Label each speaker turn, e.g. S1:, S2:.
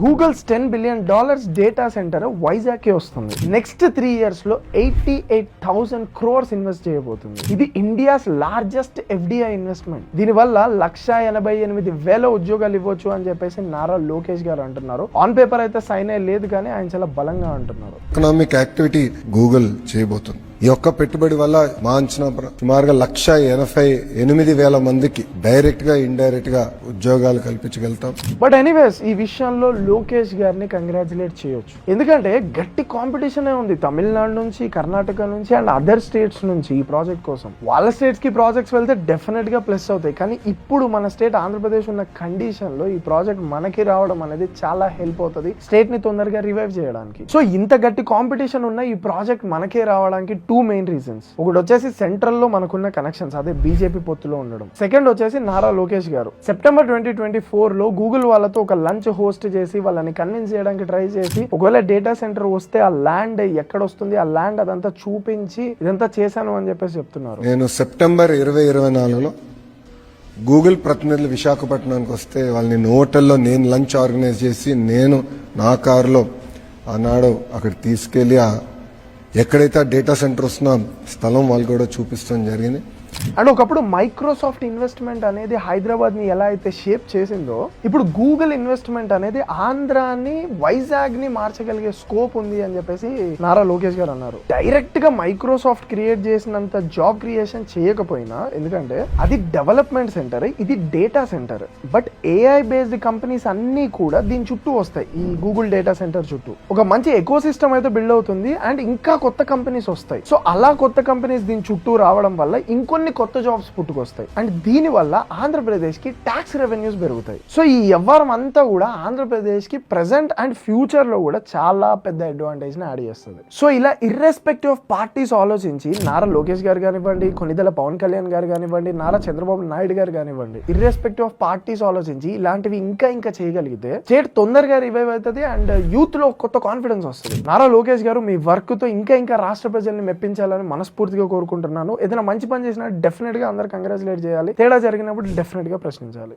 S1: Google's $10 billion data centre Vizag కి వస్తుంది. Next 3 years లో 88,000 crores ఇన్వెస్ట్ చేయబోతుంది. ఇది ఇండియాస్ లార్జెస్ట్ FDI ఇన్వెస్ట్మెంట్. దీనివల్ల 188,000 ఉద్యోగాలు ఇవ్వచ్చు అని చెప్పేసి నారా లోకేష్ గారు అంటున్నారు. ఆన్ పేపర్ అయితే సైన్ లేదు కానీ ఆయన చాలా బలంగా అంటున్నారు.
S2: ఎకనామిక్ యాక్టివిటీ గూగుల్ చేయబోతుంది. ఈ ఒక్క పెట్టుబడి వల్ల మా అంచనా సుమారుగా 188,000 మందికి డైరెక్ట్ గా ఇండైరెక్ట్ గా ఉద్యోగాలు కల్పించగలుగుతాం.
S1: బట్ ఎనీవేస్ ఈ విషయంలో లోకేష్ గారిని కంగ్రాచులేట్ చేయొచ్చు. ఎందుకంటే గట్టి కాంపిటీషన్ ఉంది తమిళనాడు నుంచి, కర్ణాటక నుంచి అండ్ అదర్ స్టేట్స్ నుంచి ఈ ప్రాజెక్ట్ కోసం. వాళ్ళ స్టేట్స్ కి ప్రాజెక్ట్స్ వెళ్తే డెఫినెట్ గా ప్లస్ అవుతాయి. కానీ ఇప్పుడు మన స్టేట్ ఆంధ్రప్రదేశ్ ఉన్న కండిషన్ లో ఈ ప్రాజెక్ట్ మనకి రావడం అనేది చాలా హెల్ప్ అవుతుంది స్టేట్ ని తొందరగా రివైవ్ చేయడానికి. సో ఇంత గట్టి కాంపిటీషన్ ఉన్న ఈ ప్రాజెక్ట్ మనకే రావడానికి 2 మెయిన్ రీజన్స్. ఒకటి వచ్చేసి సెంట్రల్ లో మనకున్న కనెక్షన్స్, అదే బీజేపీ పొత్తులో ఉండడం. సెకండ్ వచ్చేసి నారా లోకేష్ గారు సెప్టెంబర్ 2024 లో గూగుల్ వాళ్ళతో ఒక లంచ్ హోస్ట్ చేసి వాళ్ళని కన్విన్స్ చేయడానికి ట్రై చేసి ఒకవేళ డేటా సెంటర్ వస్తే ఆ ల్యాండ్ ఎక్కడ వస్తుంది, ఆ ల్యాండ్ అదంతా చూపించి ఇదంతా చేశాను అని చెప్పేసి చెప్తున్నారు.
S2: నేను సెప్టెంబర్ 2024లో గూగుల్ ప్రతినిధులు విశాఖపట్నానికి వస్తే వాళ్ళని హోటల్లో నేను లంచ్ ఆర్గనైజ్ చేసి నేను నా కారులో ఆనాడు అక్కడ తీసుకెళ్లి ఎక్కడైతే ఆ డేటా సెంటర్ వస్తున్నా స్థలం వాళ్ళు కూడా చూపిస్తాం జరిగింది.
S1: అండ్ ఒకప్పుడు మైక్రోసాఫ్ట్ ఇన్వెస్ట్మెంట్ అనేది హైదరాబాద్ ని ఎలా అయితే షేప్ చేసిందో, ఇప్పుడు గూగుల్ ఇన్వెస్ట్మెంట్ అనేది ఆంధ్రాని, వైజాగ్ ని మార్చగలిగే స్కోప్ ఉంది అని చెప్పేసి నారా లోకేష్ గారు అన్నారు. డైరెక్ట్ గా మైక్రోసాఫ్ట్ క్రియేట్ చేసినంత జాబ్ క్రియేషన్ చేయకపోయినా, ఎందుకంటే అది డెవలప్మెంట్ సెంటర్, ఇది data centre. But AI based companies అన్ని కూడా దీని చుట్టూ వస్తాయి. ఈ గూగుల్ డేటా సెంటర్ చుట్టూ ఒక మంచి ఎకో సిస్టమ్ అయితే బిల్డ్ అవుతుంది అండ్ ఇంకా కొత్త కంపెనీస్ వస్తాయి. సో అలా కొత్త కంపెనీస్ దీని చుట్టూ రావడం వల్ల ఇంకొన్ని కొత్త జాబ్స్ పుట్టుకొస్తాయి అండ్ దీని వల్ల ఆంధ్రప్రదేశ్ కి ట్యాక్స్ రెవెన్యూస్ పెరుగుతాయి. సో ఈ వ్యవహారం అంతా కూడా ఆంధ్రప్రదేశ్ కి ప్రెసెంట్ అండ్ ఫ్యూచర్ లో కూడా చాలా పెద్ద అడ్వాంటేజ్ ని యాడ్ చేస్తుంది. సో ఇలా ఇర్రెస్పెక్టివ్ ఆఫ్ పార్టీస్ ఆలోచించి నారా లోకేష్ గారు కానివ్వండి, కొనిదెల పవన్ కళ్యాణ్ గారు కానివ్వండి, నారా చంద్రబాబు నాయుడు గారు కానివ్వండి, ఇర్రెస్పెక్టివ్ ఆఫ్ పార్టీస్ ఆలోచించి ఇలాంటివి ఇంకా చేయగలిగితే స్టేట్ తొందరగా రివైవ్ అవుతుంది అండ్ యూత్ లో కొత్త కాన్ఫిడెన్స్ వస్తుంది. నారా లోకేష్ గారు మీ వర్క్ తో ఇంకా రాష్ట్ర ప్రజల్ని మెప్పించాలని మనస్ఫూర్తిగా కోరుకుంటున్నాను. ఏదైనా మంచి పని చేసినా డెఫినెట్ గా అందరు కంగ్రాచులేట్ చేయాలి. తేడా జరిగినప్పుడు డెఫినెట్ గా ప్రశ్నించాలి.